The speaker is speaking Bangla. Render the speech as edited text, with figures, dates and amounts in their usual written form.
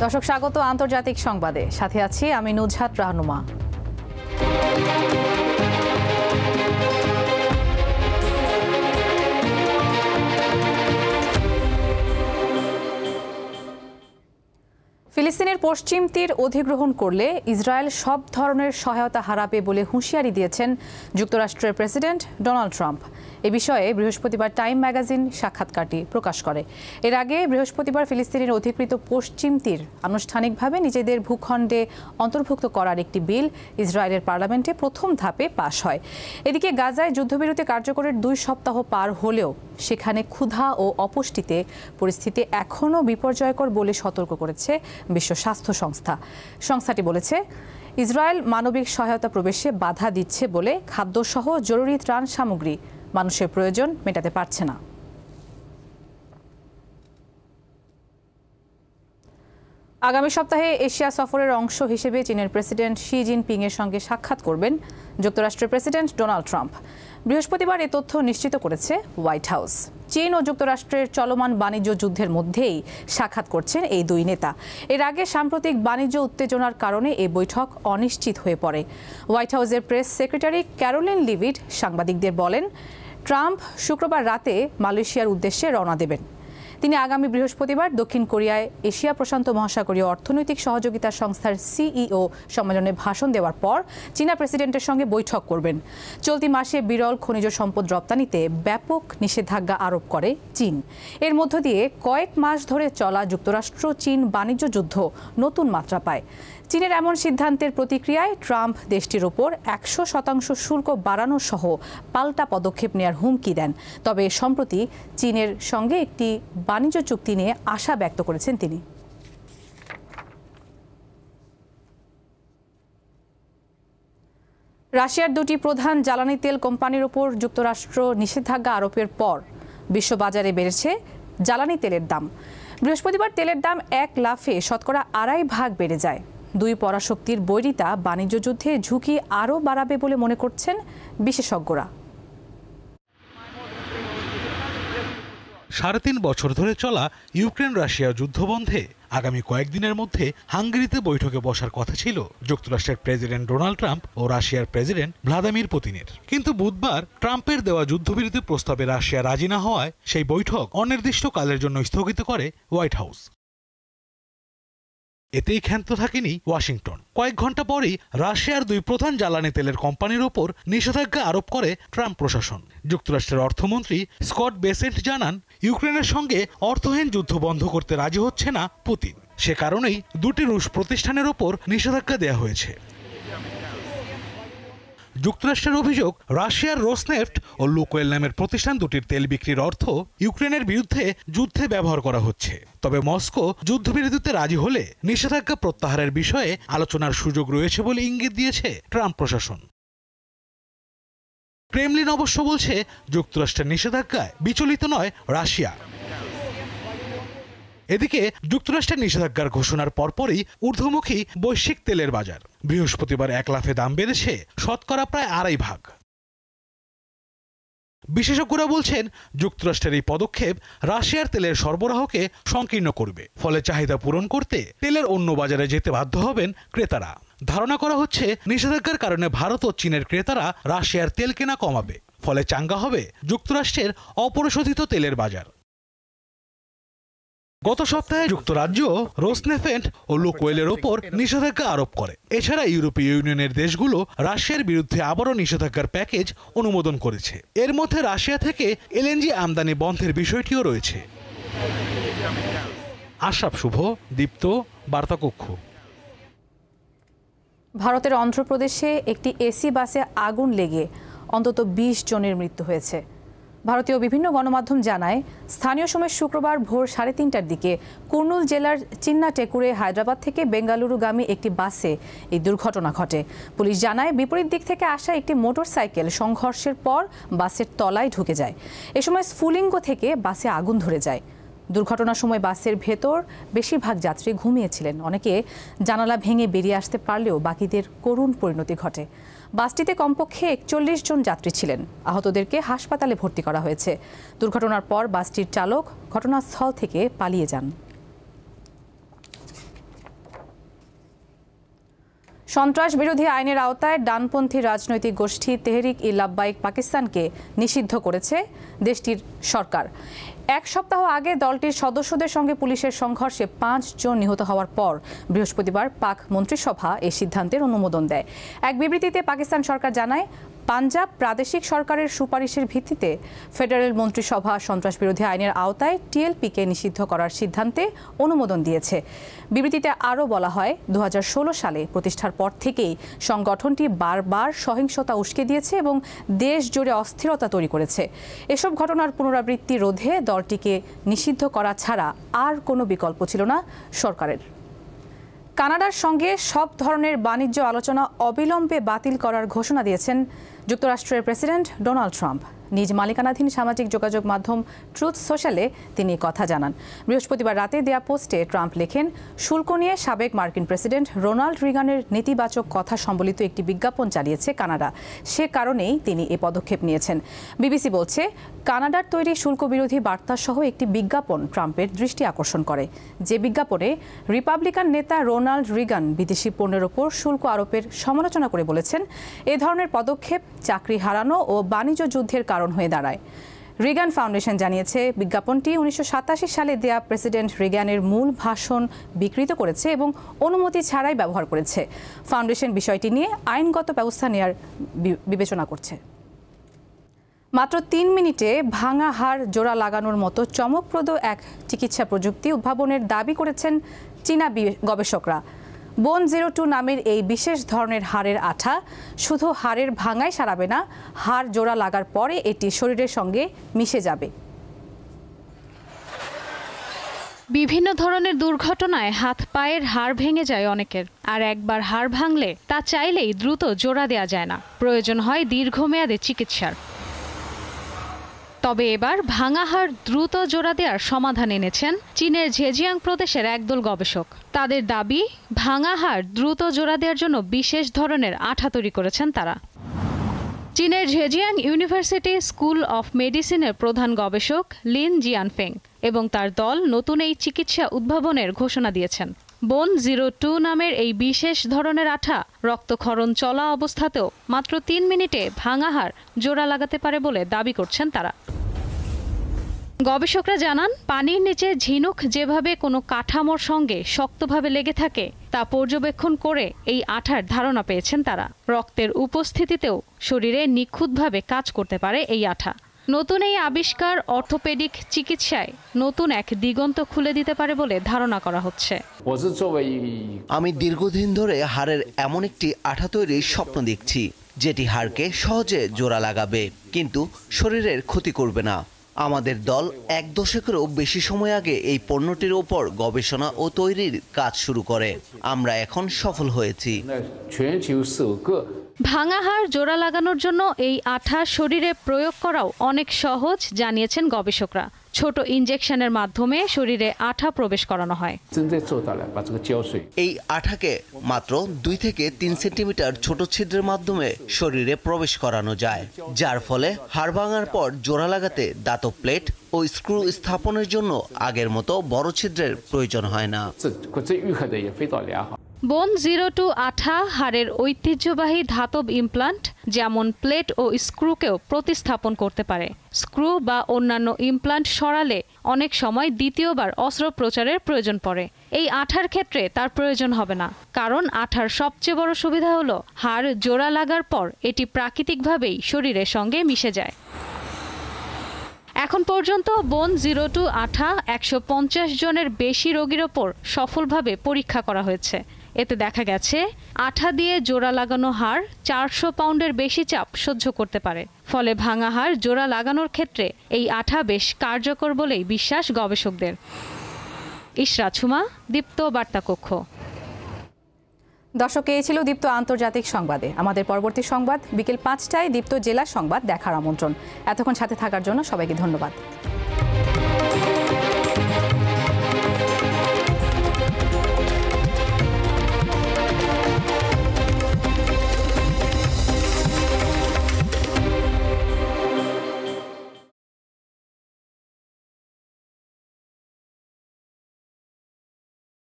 দর্শক স্বাগত আন্তর্জাতিক সংবাদে, সাথে আছি আমি নুজহাত রাহনুমা। ফিলিস্তিনের পশ্চিম তীর অধিগ্রহণ করলে ইসরায়েল সব ধরনের সহায়তা হারাবে বলে হুঁশিয়ারি দিয়েছেন যুক্তরাষ্ট্রের প্রেসিডেন্ট ডোনাল্ড ট্রাম্প। এ বিষয়ে বৃহস্পতিবার টাইম ম্যাগাজিন সাক্ষাৎকারটি প্রকাশ করে। এর আগে বৃহস্পতিবার ফিলিস্তিনের অধিকৃত পশ্চিম তীর আনুষ্ঠানিকভাবে নিজেদের ভূখণ্ডে অন্তর্ভুক্ত করার একটি বিল ইসরায়েলের পার্লামেন্টে প্রথম ধাপে পাশ হয়। এদিকে গাজায় যুদ্ধবিরতি কার্যকরের 2 সপ্তাহ পার হলেও সেখানে ক্ষুধা ও অপুষ্টিতে পরিস্থিতি এখনও বিপর্যয়কর বলে সতর্ক করেছে বিশ্ব স্বাস্থ্য সংস্থা। সংস্থাটি বলেছে, ইসরায়েল মানবিক সহায়তা প্রবেশে বাধা দিচ্ছে বলে খাদ্যসহ জরুরি ত্রাণ সামগ্রী মানুষের প্রয়োজন মেটাতে পারছে না। আগামী সপ্তাহে এশিয়া সফরের অংশ হিসেবে চীনের প্রেসিডেন্ট শি জিনপিং এর সঙ্গে সাক্ষাৎ করবেন যুক্তরাষ্ট্রের প্রেসিডেন্ট ডোনাল্ড ট্রাম্প। বৃহস্পতিবার এ তথ্য নিশ্চিত করেছে হোয়াইট হাউস। চীন ও যুক্তরাষ্ট্রের চলমান বাণিজ্য যুদ্ধের মধ্যেই সাক্ষাৎ করছেন এই দুই নেতা। এর আগে সাম্প্রতিক বাণিজ্য উত্তেজনার কারণে এই বৈঠক অনিশ্চিত হয়ে পড়ে। হোয়াইট হাউসের প্রেস সেক্রেটারি ক্যারোলিন লিভিট সাংবাদিকদের বলেন, ট্রাম্প শুক্রবার রাতে মালয়েশিয়ার উদ্দেশ্যে রওনা দেবেন। তিনি আগামী বৃহস্পতিবার দক্ষিণ কোরিয়ায় এশিয়া প্রশান্ত মহাসাগরীয় অর্থনৈতিক সহযোগিতা সংস্থার সিইও সম্মেলনে ভাষণ দেওয়ার পর চীনা প্রেসিডেন্টের সঙ্গে বৈঠক করবেন। চলতি মাসে বিরল খনিজ সম্পদ রপ্তানিতে ব্যাপক নিষেধাজ্ঞা আরোপ করে চীন। এর মধ্য দিয়ে কয়েক মাস ধরে চলা যুক্তরাষ্ট্র চীন বাণিজ্য যুদ্ধ নতুন মাত্রা পায়। চীনের এমন সিদ্ধান্তের প্রতিক্রিয়ায় ট্রাম্প দেশটির ওপর 100% শুল্ক বাড়ানো সহ পাল্টা পদক্ষেপ নেওয়ার হুমকি দেন। তবে সম্প্রতি চীনের সঙ্গে একটি বাণিজ্য চুক্তি নিয়ে আশা ব্যক্ত করেছেন তিনি। রাশিয়ার 2টি প্রধান জ্বালানি তেল কোম্পানির ওপর যুক্তরাষ্ট্র নিষেধাজ্ঞা আরোপের পর বিশ্ববাজারে বেড়েছে জ্বালানি তেলের দাম। বৃহস্পতিবার তেলের দাম এক লাফে শতকরা 2.5 বেড়ে যায়। 2 পরাশক্তির বৈরিতা বাণিজ্য যুদ্ধে ঝুঁকি আরও বাড়াবে বলে মনে করছেন বিশেষজ্ঞরা। 3.5 বছর ধরে চলা ইউক্রেন রাশিয়া যুদ্ধ বন্ধে আগামী কয়েকদিনের মধ্যে হাঙ্গেরিতে বৈঠকে বসার কথা ছিল যুক্তরাষ্ট্রের প্রেসিডেন্ট ডোনাল্ড ট্রাম্প ও রাশিয়ার প্রেসিডেন্ট ভ্লাদিমির পুতিনের। কিন্তু বুধবার ট্রাম্পের দেওয়া যুদ্ধবিরতি প্রস্তাবে রাশিয়া রাজি না হওয়ায় সেই বৈঠক অনির্দিষ্টকালের জন্য স্থগিত করে হোয়াইট হাউস। এতেই ক্ষান্ত থাকেনি ওয়াশিংটন। কয়েক ঘন্টা পরেই রাশিয়ার 2 প্রধান জ্বালানি তেলের কোম্পানির ওপর নিষেধাজ্ঞা আরোপ করে ট্রাম্প প্রশাসন। যুক্তরাষ্ট্রের অর্থমন্ত্রী স্কট বেসেন্ট জানান, ইউক্রেনের সঙ্গে অর্থহীন যুদ্ধ বন্ধ করতে রাজি হচ্ছে না পুতিন। সে কারণেই 2টি রুশ প্রতিষ্ঠানের ওপর নিষেধাজ্ঞা দেওয়া হয়েছে। যুক্তরাষ্ট্রের অভিযোগ, রাশিয়ার রোসনেফট ও লুকোয়েল নামের প্রতিষ্ঠান দুটির তেল বিক্রির অর্থ ইউক্রেনের বিরুদ্ধে যুদ্ধে ব্যবহার করা হচ্ছে। তবে মস্কো যুদ্ধবিরতিতে রাজি হলে নিষেধাজ্ঞা প্রত্যাহারের বিষয়ে আলোচনার সুযোগ রয়েছে বলে ইঙ্গিত দিয়েছে ট্রাম্প প্রশাসন। ক্রেমলিন অবশ্য বলছে, যুক্তরাষ্ট্রের নিষেধাজ্ঞায় বিচলিত নয় রাশিয়া। এদিকে যুক্তরাষ্ট্রের নিষেধাজ্ঞার ঘোষণার পরপরই ঊর্ধ্বমুখী বৈশ্বিক তেলের বাজার। বৃহস্পতিবার এক লাফে দাম বেড়েছে শতকরা প্রায় 2.5 ভাগ। বিশেষজ্ঞরা বলছেন, যুক্তরাষ্ট্রের এই পদক্ষেপ রাশিয়ার তেলের সরবরাহকে সংকীর্ণ করবে। ফলে চাহিদা পূরণ করতে তেলের অন্য বাজারে যেতে বাধ্য হবেন ক্রেতারা। ধারণা করা হচ্ছে, নিষেধাজ্ঞার কারণে ভারত ও চীনের ক্রেতারা রাশিয়ার তেল কেনা কমাবে। ফলে চাঙ্গা হবে যুক্তরাষ্ট্রের অপরিশোধিত তেলের বাজার। গত সপ্তাহে যুক্তরাজ্য রোসনেফট ও লুকোয়েলের ওপর নিষেধাজ্ঞা আরোপ করে। এছাড়া ইউরোপীয় ইউনিয়নের দেশগুলো রাশিয়ার বিরুদ্ধে আবারও নিষেধাজ্ঞার প্যাকেজ অনুমোদন করেছে। এর মধ্যে রাশিয়া থেকে এলএনজি আমদানি বন্ধের বিষয়টিও রয়েছে। আশরাফ শুভ, দীপ্ত, বার্তাকক্ষ। ভারতের অন্ধ্রপ্রদেশে একটি এসি বাসে আগুন লেগে অন্তত 20 জনের মৃত্যু হয়েছে। ভারতীয় বিভিন্ন গণমাধ্যম জানায়, স্থানীয় সময় শুক্রবার ভোর 3:30টার দিকে কুর্নুল জেলার চিন্নাটেকুরে হায়দ্রাবাদ থেকে বেঙ্গালুরুগামী একটি বাসে এই দুর্ঘটনা ঘটে। পুলিশ জানায়, বিপরীত দিক থেকে আসা একটি মোটরসাইকেল সংঘর্ষের পর বাসের তলায় ঢুকে যায়। এ সময় স্ফুলিঙ্গ থেকে বাসে আগুন ধরে যায়। দুর্ঘটনার সময় বাসের ভেতর বেশিরভাগ যাত্রী ঘুমিয়েছিলেন। অনেকে জানালা ভেঙে বেরিয়ে আসতে পারলেও বাকিদের করুণ পরিণতি ঘটে। বাসটিতে কমপক্ষে 41 জন যাত্রী ছিলেন। আহতদেরকে হাসপাতালে ভর্তি করা হয়েছে। দুর্ঘটনার পর বাসটির চালক ঘটনাস্থল থেকে পালিয়ে যান। সন্ত্রাস বিরোধী আইনের আওতায় ডানপন্থী রাজনৈতিক গোষ্ঠী তেহরিক ই লাব্বাইক পাকিস্তানকে নিষিদ্ধ করেছে দেশটির সরকার। এক সপ্তাহ আগে দলটির সদস্যদের সঙ্গে পুলিশের সংঘর্ষে 5 জন নিহত হওয়ার পর বৃহস্পতিবার পাক মন্ত্রিসভা এই সিদ্ধান্তের অনুমোদন দেয়। এক বিবৃতিতে পাকিস্তান সরকার জানায়, পাঞ্জাব প্রাদেশিক সরকারের সুপারিশের ভিত্তিতে ফেডারেল মন্ত্রিসভা সন্ত্রাস বিরোধী আইনের আওতায় টিএলপিকে নিষিদ্ধ করার সিদ্ধান্তে অনুমোদন দিয়েছে। বিবৃতিতে আরও বলা হয়, 2016 সালে প্রতিষ্ঠার পর থেকেই সংগঠনটি বারবার সহিংসতা উস্কে দিয়েছে এবং দেশ জুড়ে অস্থিরতা তৈরি করেছে। এসব ঘটনার পুনরাবৃত্তি রোধে দলটিকে নিষিদ্ধ করা ছাড়া আর কোনো বিকল্প ছিল না সরকারের। কানাডার সঙ্গে সব ধরনের বাণিজ্য আলোচনা অবিলম্বে বাতিল করার ঘোষণা দিয়েছেন যুক্তরাষ্ট্রের প্রেসিডেন্ট ডোনাল্ড ট্রাম্প। নিজ মালিকানাধীন সামাজিক যোগাযোগ মাধ্যম ট্রুথ সোশ্যালে তিনি কথা জানান। বৃহস্পতিবার রাতে দেয়া পোস্টে ট্রাম্প লেখেন, শুল্ক নিয়ে সাবেক মার্কিন প্রেসিডেন্ট রোনাল্ড রিগানের নেতিবাচক কথা সম্বলিত একটি বিজ্ঞাপন চালিয়েছে কানাডা। সে কারণেই তিনি এ পদক্ষেপ নিয়েছেন। বিবিসি বলছে, কানাডার তৈরি শুল্ক বিরোধী বার্তা সহ একটি বিজ্ঞাপন ট্রাম্পের দৃষ্টি আকর্ষণ করে, যে বিজ্ঞাপনে রিপাবলিকান নেতা রোনাল্ড রিগান বিদেশি পণ্যের ওপর শুল্ক আরোপের সমালোচনা করে বলেছেন, এ ধরনের পদক্ষেপ চাকরি হারানো ও বাণিজ্য যুদ্ধের কারণ হয়ে দাঁড়ায়। রিগান ফাউন্ডেশন জানিয়েছে, বিজ্ঞাপনটি 1987 সালে দেয়া প্রেসিডেন্ট রিগানের মূল ভাষণ বিকৃত করেছে এবং অনুমতি ছাড়াই ব্যবহার করেছে। ফাউন্ডেশন বিষয়টি নিয়ে আইনগত ব্যবস্থা নেওয়ার বিবেচনা করছে। মাত্র 3 মিনিটে ভাঙা হাড় জোড়া লাগানোর মতো চমকপ্রদ এক চিকিৎসা প্রযুক্তি উদ্ভাবনের দাবি করেছেন চীনা গবেষকরা। বোন 02 নামের এই বিশেষ ধরনের হাড়ের আঠা শুধু হাড়ের ভাঙাই সারাবে না, হাড় জোড়া লাগার পরে এটি শরীরের সঙ্গে মিশে যাবে। বিভিন্ন ধরনের দুর্ঘটনায় হাত পায়ের হাড় ভেঙে যায় অনেকের, আর একবার হাড় ভাঙলে তা চাইলেই দ্রুত জোড়া দেওয়া যায় না, প্রয়োজন হয় দীর্ঘমেয়াদী চিকিৎসার। তবে এবার ভাঙা হাড় দ্রুত জোড়া দেওয়ার সমাধান এনেছেন চীনের ঝেজিয়াং প্রদেশের একদল গবেষক। তাদের দাবি, ভাঙা হাড় দ্রুত জোড়া দেওয়ার জন্য বিশেষ ধরনের আঠা তৈরি করেছেন তারা। চীনের ঝেজিয়াং ইউনিভার্সিটি স্কুল অফ মেডিসিনের প্রধান গবেষক লিন জিয়ানফেং এবং তার দল নতুন এই চিকিৎসা উদ্ভাবনের ঘোষণা দিয়েছেন। বোন 02 নামের এই বিশেষ ধরনের আঠা রক্তক্ষরণ চলা অবস্থাতেও মাত্র 3 মিনিটে ভাঙা হাড় জোড়া লাগাতে পারে বলে দাবি করছেন তারা। গবেষকরা জানান, পানির নিচে ঝিনুক যেভাবে কোনো কাঠামোর সঙ্গে শক্তভাবে লেগে থাকে তা পর্যবেক্ষণ করে এই আঠার ধারণা পেয়েছেন তারা। রক্তের উপস্থিতিতেও শরীরে নিখুঁতভাবে কাজ করতে পারে এই আঠা। নতুন এই আবিষ্কার অর্থোপেডিক চিকিৎসায় নতুন এক দিগন্ত খুলে দিতে পারে বলে ধারণা করা হচ্ছে। আমি দীর্ঘদিন ধরে হাড়ের এমন একটি আঠা তৈরির স্বপ্ন দেখছি, যেটি হাড়কে সহজে জোড়া লাগাবে কিন্তু শরীরের ক্ষতি করবে না। আমাদের দল 1 দশকেরও বেশি সময় আগে এই পণ্যটির ওপর গবেষণা ও তৈরির কাজ শুরু করে। আমরা এখন সফল হয়েছি। ভাঙা হাড় জোড়া লাগানোর জন্য এই আঠা শরীরে প্রয়োগ করাও অনেক সহজ, জানিয়েছেন গবেষকরা। ছোট ইনজেকশনের মাধ্যমে শরীরে আঠা প্রবেশ করানো হয়। এই আঠাকে মাত্র 2 থেকে 3 সেন্টিমিটার ছোট ছিদ্রের মাধ্যমে শরীরে প্রবেশ করানো যায়, যার ফলে হাড় ভাঙার পর জোড়া লাগাতে দাতব প্লেট ও স্ক্রু স্থাপনের জন্য আগের মতো বড় ছিদ্রের প্রয়োজন হয় না। বোন 02 আঠা হাড়ের ঐতিহ্যবাহী ধাতব ইমপ্লান্ট যেমন প্লেট ও স্ক্রুকেও প্রতিস্থাপন করতে পারে। স্ক্রু বা অন্যান্য ইমপ্লান্ট সরালে অনেক সময় দ্বিতীয়বার অস্ত্রোপচারের প্রয়োজন পড়ে। এই আঠার ক্ষেত্রে তার প্রয়োজন হবে না, কারণ আঠার সবচেয়ে বড় সুবিধা হলো হাড় জোড়া লাগার পর এটি প্রাকৃতিকভাবেই শরীরের সঙ্গে মিশে যায়। এখন পর্যন্ত বোন 02 আঠা 150 জনের বেশি রোগীর ওপর সফলভাবে পরীক্ষা করা হয়েছে। এতে দেখা গেছে আঠা দিয়ে জোড়া লাগানো হাড় 400 পাউন্ডের বেশি চাপ সহ্য করতে পারে। ফলে ভাঙা হাড় জোড়া লাগানোর ক্ষেত্রে এই আঠা বেশ কার্যকর বলেই বিশ্বাস গবেষকদের। ইশরাত সুমা, দীপ্ত বার্তা কক্ষ। দর্শক, এই ছিল দীপ্ত আন্তর্জাতিক সংবাদে। আমাদের পরবর্তী সংবাদ বিকেল 5টায় দীপ্ত জেলা সংবাদ দেখার আমন্ত্রণ। এতক্ষণ সাথে থাকার জন্য সবাইকে ধন্যবাদ।